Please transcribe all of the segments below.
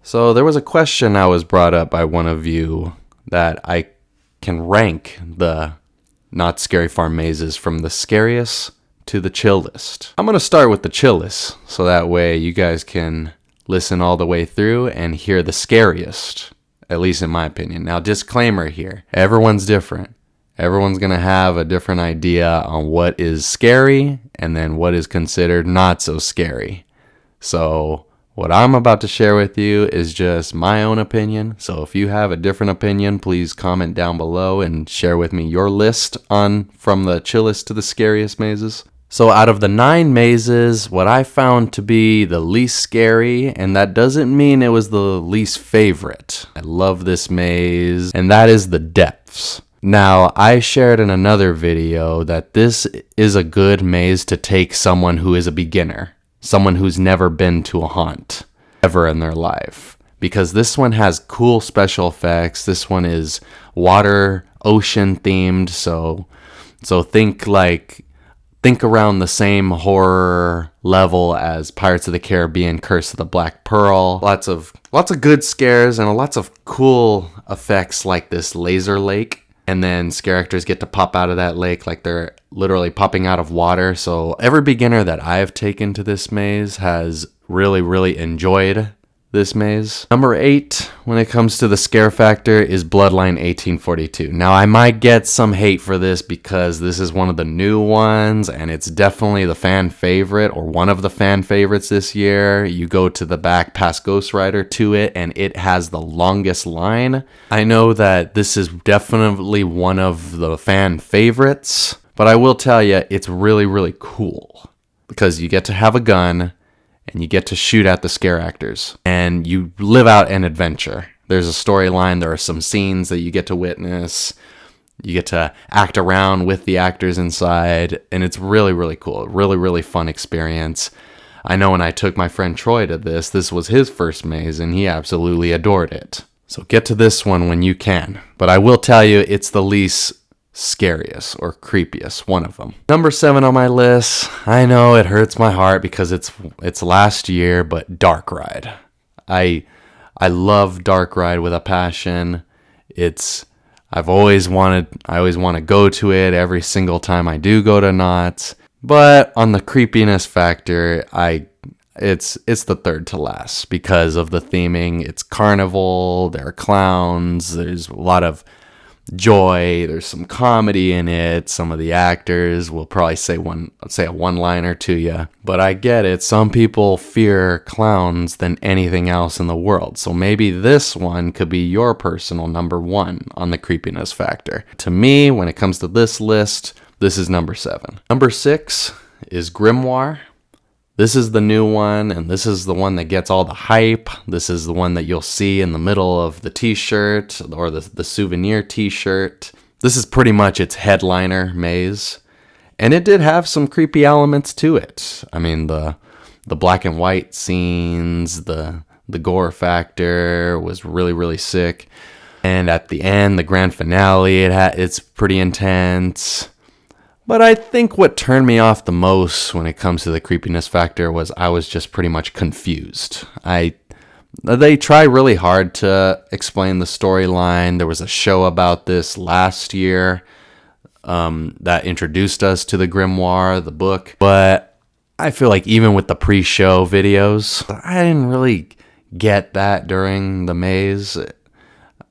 So there was a question that was brought up by one of you that I can rank the Not Scary Farm mazes from the scariest to the chillest. I'm going to start with the chillest, so that way you guys can listen all the way through and hear the scariest, at least in my opinion. Now, disclaimer here, everyone's different. Everyone's going to have a different idea on what is scary and then what is considered not so scary. So what I'm about to share with you is just my own opinion. So if you have a different opinion, please comment down below and share with me your list on from the chillest to the scariest mazes. So out of the 9 mazes, what I found to be the least scary, and that doesn't mean it was the least favorite. I love this maze, and that is the depths. Now, I shared in another video that this is a good maze to take someone who is a beginner. Someone who's never been to a haunt ever in their life, because this one has cool special effects. This one is water, ocean themed, so think around the same horror level as Pirates of the Caribbean Curse of the Black Pearl. Lots of good scares and lots of cool effects like this laser lake. And then scare actors get to pop out of that lake like they're literally popping out of water. So every beginner that I've taken to this maze has really enjoyed this maze. Number 8, when it comes to the scare factor, is Bloodline 1842. Now, I might get some hate for this because this is one of the new ones, and it's definitely the fan favorite, or one of the fan favorites this year. You go to the back past Ghost Rider to it, and it has the longest line. I know that this is definitely one of the fan favorites, but I will tell you, it's really cool because you get to have a gun, and you get to shoot at the scare actors, and you live out an adventure. There's a storyline, there are some scenes that you get to witness, you get to act around with the actors inside, and it's really cool. Really fun experience. I know when I took my friend Troy to this was his first maze, and he absolutely adored it. So get to this one when you can. But I will tell you, it's the least scariest or creepiest, one of them. Number 7 on my list, I know it hurts my heart because it's last year, but Dark Ride. I love Dark Ride with a passion. I always want to go to it every single time I do go to Knott. But on the creepiness factor, it's the third to last because of the theming. It's carnival, there are clowns, there's a lot of joy, there's some comedy in it. Some of the actors will probably say a one-liner to you, but I get it. Some people fear clowns than anything else in the world, so maybe this one could be your personal number 1 on the creepiness factor. To me, when it comes to this list, this is number 7. Number 6 is Grimoire. This is the new one, and this is the one that gets all the hype. This is the one that you'll see in the middle of the t-shirt or the souvenir t-shirt. This is pretty much its headliner maze. And it did have some creepy elements to it. I mean, the black and white scenes, the gore factor was really sick. And at the end, the grand finale, it's pretty intense. But I think what turned me off the most when it comes to the creepiness factor was I was just pretty much confused. They try really hard to explain the storyline. There was a show about this last year that introduced us to the Grimoire, the book. But I feel like even with the pre-show videos, I didn't really get that during the maze.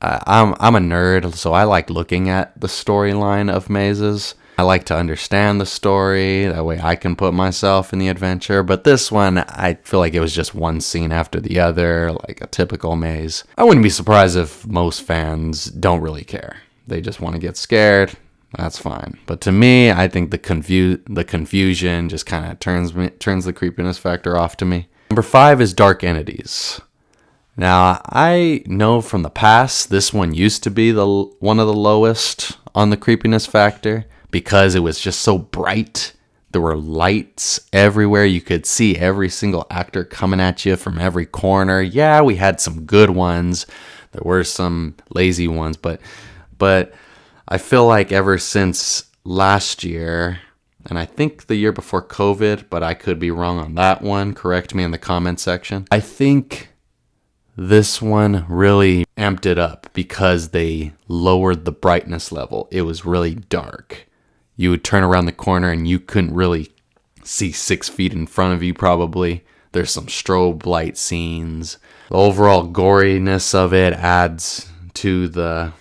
I'm a nerd, so I like looking at the storyline of mazes. I like to understand the story, that way I can put myself in the adventure. But this one, I feel like it was just one scene after the other, like a typical maze. I wouldn't be surprised if most fans don't really care. They just want to get scared, that's fine. But to me, I think the confusion just kind of turns the creepiness factor off to me. Number 5 is Dark Entities. Now, I know from the past, this one used to be one of the lowest on the creepiness factor, because it was just so bright. There were lights everywhere. You could see every single actor coming at you from every corner. Yeah, we had some good ones. There were some lazy ones, but I feel like ever since last year, and I think the year before COVID, but I could be wrong on that one. Correct me in the comment section. I think This one really amped it up because they lowered the brightness level. It was really dark. You would turn around the corner and you couldn't really see 6 feet in front of you probably. There's some strobe light scenes. The overall goriness of it adds to the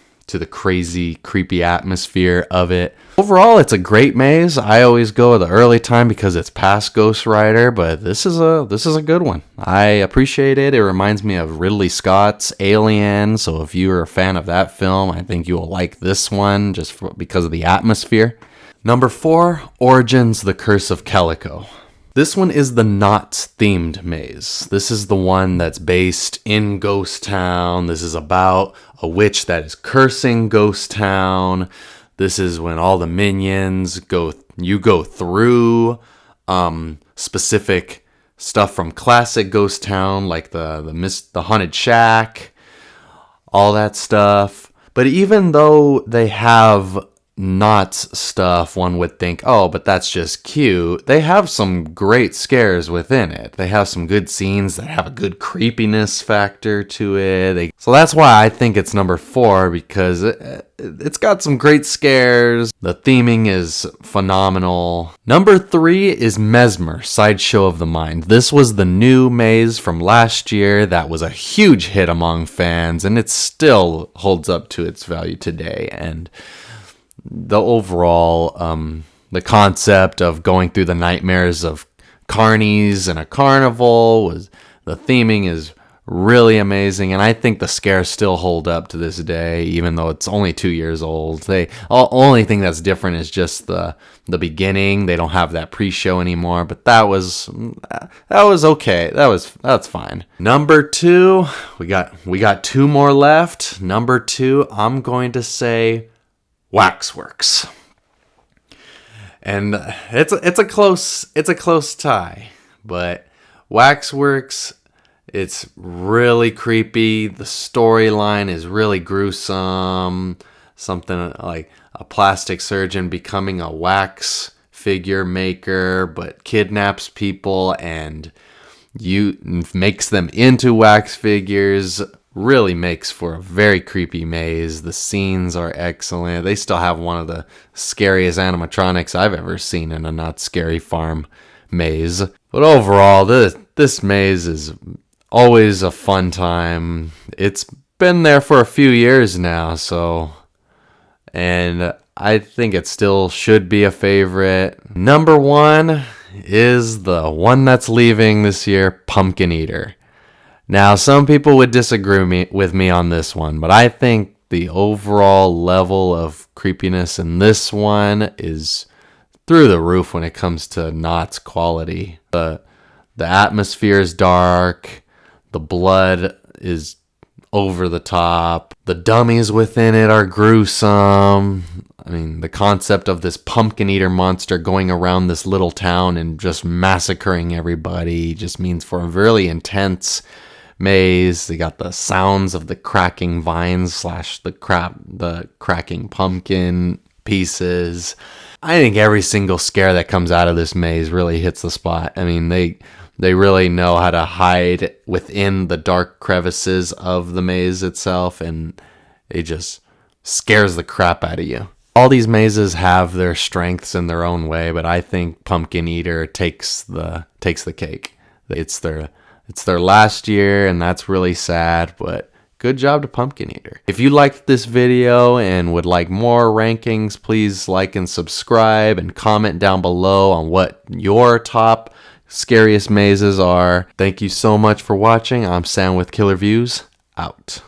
crazy, creepy atmosphere of it. Overall, it's a great maze. I always go the early time because it's past Ghost Rider, but this is a good one. I appreciate it. It reminds me of Ridley Scott's Alien, so if you're a fan of that film, I think you will like this one just because of the atmosphere. Number 4, Origins: The Curse of Calico. This one is the Knott themed maze. This is the one that's based in Ghost Town. This is about a witch that is cursing Ghost Town. This is when all the minions go through specific stuff from classic Ghost Town, like the haunted shack, all that stuff. But even though they have Knott's stuff, one would think, oh, but that's just cute. They have some great scares within it. They have some good scenes that have a good creepiness factor to it. So that's why I think it's number 4, because it's got some great scares. The theming is phenomenal. Number 3 is Mesmer, Sideshow of the Mind. This was the new maze from last year that was a huge hit among fans, and it still holds up to its value today. And the overall, the concept of going through the nightmares of carnies and a carnival the theming is really amazing, and I think the scares still hold up to this day, even though it's only 2 years old. Only thing that's different is just the beginning. They don't have that pre-show anymore, but that was okay. That's fine. Number 2, we got 2 more left. Number 2, I'm going to say Waxworks. And it's a close tie, but Waxworks, it's really creepy. The storyline is really gruesome. Something like a plastic surgeon becoming a wax figure maker, but kidnaps people and makes them into wax figures. Really makes for a very creepy maze. The scenes are excellent. They still have one of the scariest animatronics I've ever seen in a Not Scary Farm maze. But overall, this maze is always a fun time. It's been there for a few years now, and I think it still should be a favorite. Number 1 is the one that's leaving this year, Pumpkin Eater. Now, some people would disagree with me on this one, but I think the overall level of creepiness in this one is through the roof when it comes to Knott's quality. The atmosphere is dark, the blood is over the top, the dummies within it are gruesome. I mean, the concept of this pumpkin eater monster going around this little town and just massacring everybody just means for a really intense maze. They got the sounds of the cracking vines / the cracking pumpkin pieces. I think every single scare that comes out of this maze really hits the spot. I mean, they really know how to hide within the dark crevices of the maze itself, and it just scares the crap out of you. All these mazes have their strengths in their own way, but I think Pumpkin Eater takes the cake. It's their last year, and that's really sad, but good job to Pumpkin Eater. If you liked this video and would like more rankings, please like and subscribe and comment down below on what your top scariest mazes are. Thank you so much for watching. I'm Sam with Killer Views, out.